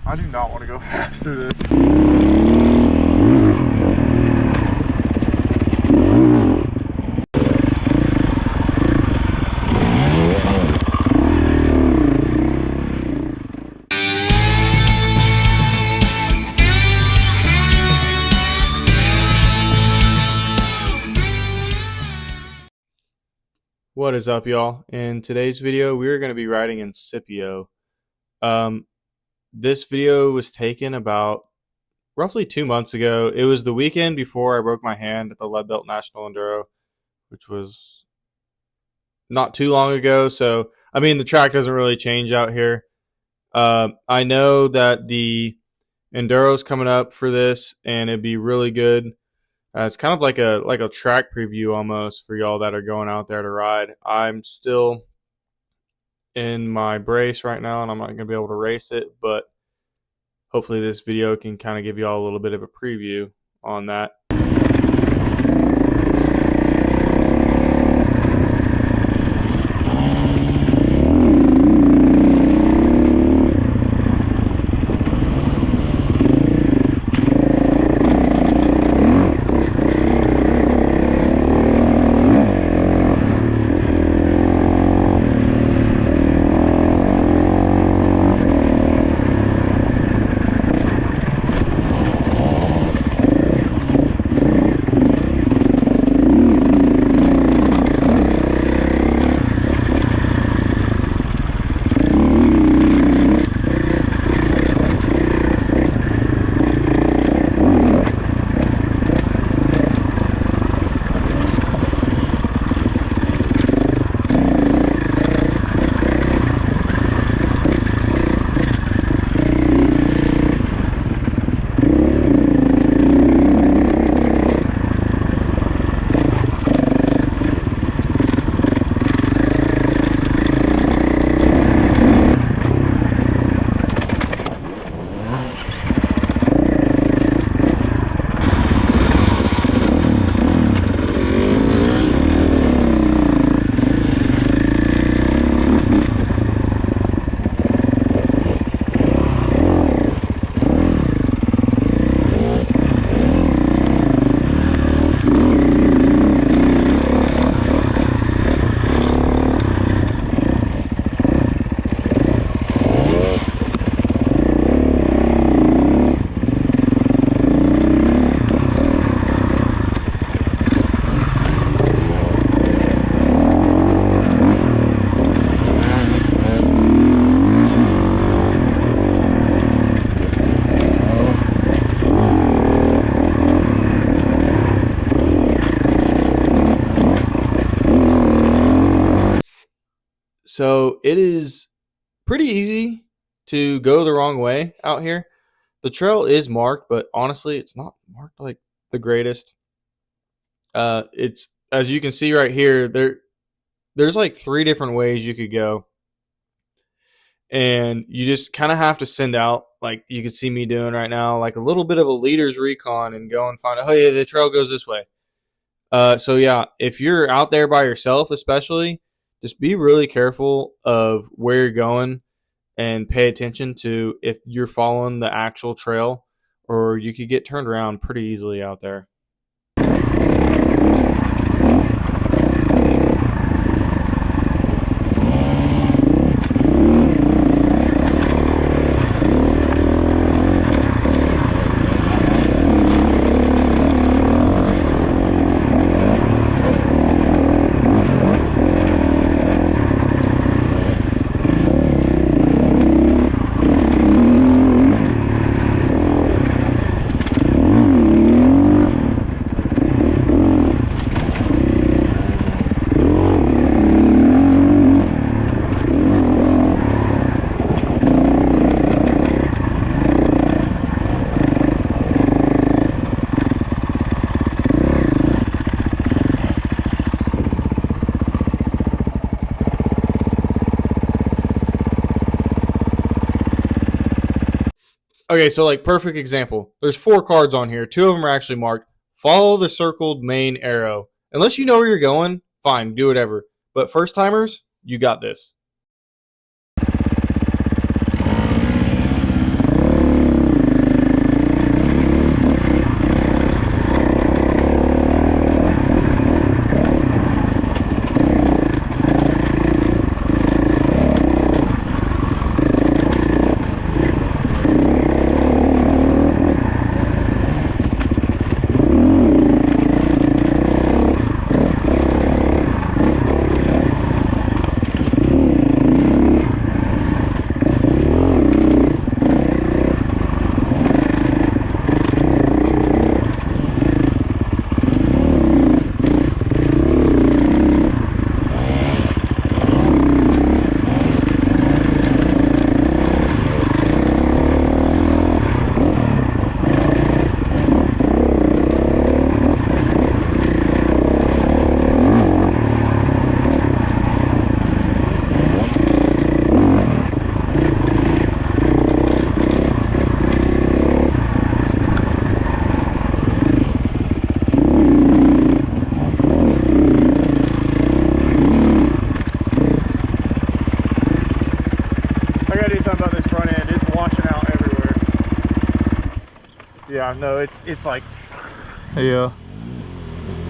I do not want to go fast through this. What is up, y'all? In today's video, we're going to be riding in Scipio. This video was taken about roughly 2 months ago. It was the weekend before I broke my hand at the Lead Belt National Enduro, which was not too long ago. So, I mean, the track doesn't really change out here. I know that the Enduro's coming up for this, and it'd be really good. It's kind of like a track preview almost for y'all that are going out there to ride. I'm still in my brace right now, and I'm not going to be able to race it, but hopefully this video can kind of give y'all a little bit of a preview on that. So it is pretty easy to go the wrong way out here. The trail is marked, but honestly, it's not marked like the greatest. It's, as you can see right here, there's like 3 different ways you could go. And you just kind of have to send out, like you can see me doing right now, like a little bit of a leader's recon and go and find out, oh yeah, the trail goes this way. So yeah, if you're out there by yourself especially, just be really careful of where you're going and pay attention to if you're following the actual trail, or you could get turned around pretty easily out there. Okay, so like perfect example. There's 4 cards on here. 2 of them are actually marked. Follow the circled main arrow. Unless you know where you're going, fine, do whatever. But first timers, you got this. Yeah, no, it's like, Yeah.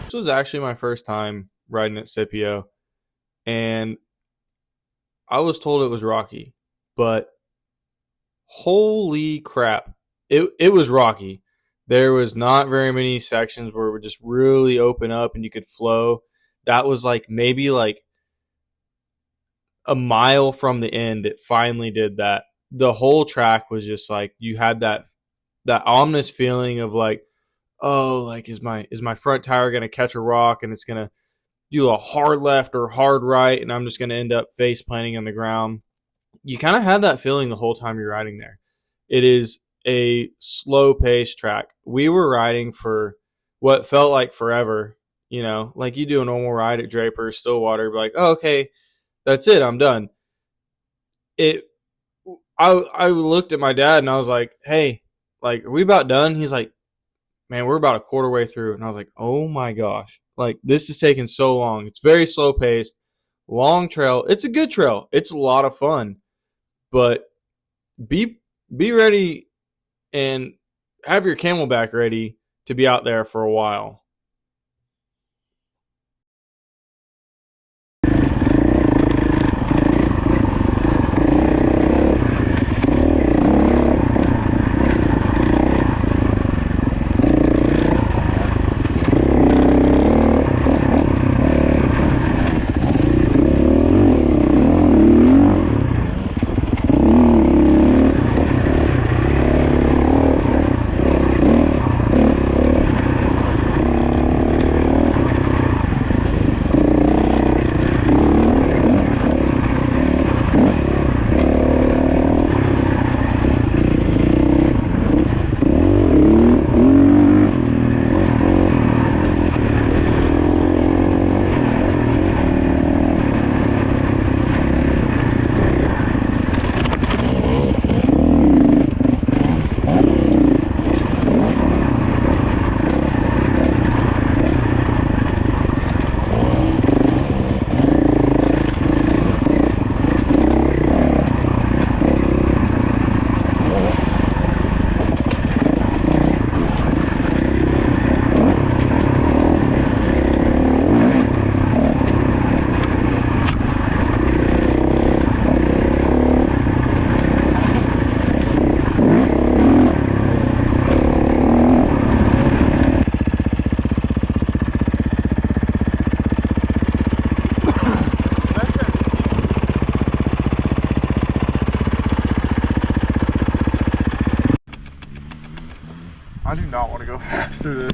This was actually my first time riding at Scipio, and I was told it was rocky, but holy crap, it was rocky. There was not very many sections where it would just really open up and you could flow. That was like maybe like a mile from the end. It finally did that. The whole track was just like you had that ominous feeling of like, oh, like is my front tire gonna catch a rock and it's gonna do a hard left or hard right and I'm just gonna end up face planting on the ground. You kind of had that feeling the whole time you're riding there. It is a slow paced track. We were riding for what felt like forever, like you do a normal ride at Draper, Stillwater, be like, oh, okay, that's it, I'm done. I looked at my dad and I was like, hey, like, are we about done? He's like, man, we're about a quarter way through. And I was like, oh my gosh, like this is taking so long. It's very slow paced, long trail. It's a good trail. It's a lot of fun, but be ready and have your camelback ready to be out there for a while. I do not want to go fast through this.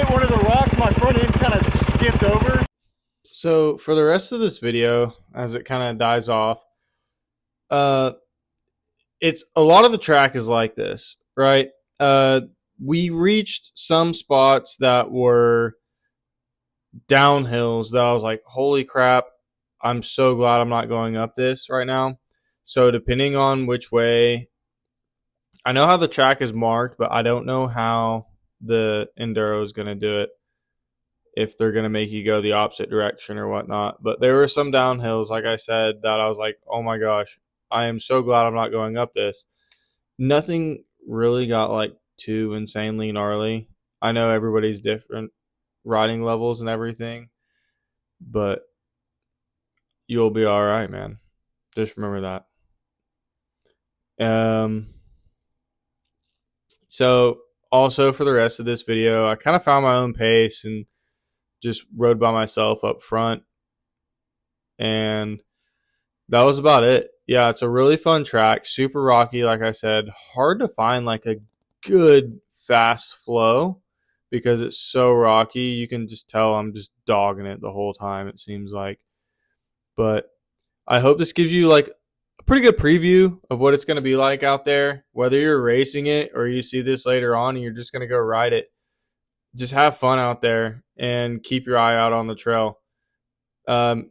hit one of the rocks, my front end kind of skipped over. So for the rest of this video, as it kind of dies off, it's a lot of the track is like this, right? We reached some spots that were downhills that I was like, holy crap, I'm so glad I'm not going up this right now. So depending on which way, I know how the track is marked, but I don't know how the Enduro is going to do it, if they're going to make you go the opposite direction or whatnot. But there were some downhills, like I said, that I was like, oh my gosh, I am so glad I'm not going up this. Nothing really got like too insanely gnarly. I know everybody's different riding levels and everything, but you'll be all right, man. Just remember that. So also for the rest of this video, I kind of found my own pace and just rode by myself up front, and that was about it. Yeah, it's a really fun track, super rocky, like I said. Hard to find like a good fast flow because it's so rocky. You can just tell I'm just dogging it the whole time, it seems like. But I hope this gives you like a pretty good preview of what it's going to be like out there. Whether you're racing it or you see this later on and you're just going to go ride it, just have fun out there and keep your eye out on the trail. You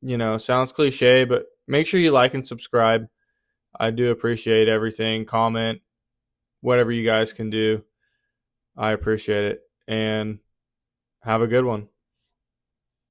know, sounds cliche, but make sure you like and subscribe. I do appreciate everything. Comment, whatever you guys can do. I appreciate it. And have a good one.